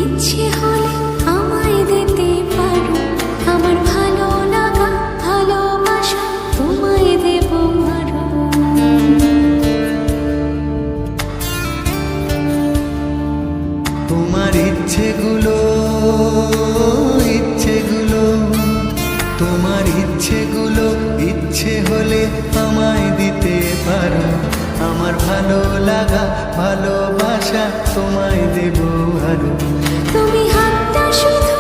ইচ্ছে হলে আমায় দিতে পারো, আমার ভালো লাগা ভালোবাসা তোমায় দেব আরো। তোমার ইচ্ছেগুলো তোমার ইচ্ছেগুলো ইচ্ছে হলে আমায় দিতে পারো, আমার ভালো লাগা ভালোবাসা তোমায় দেব আরো। তুমি হাতটা শুধু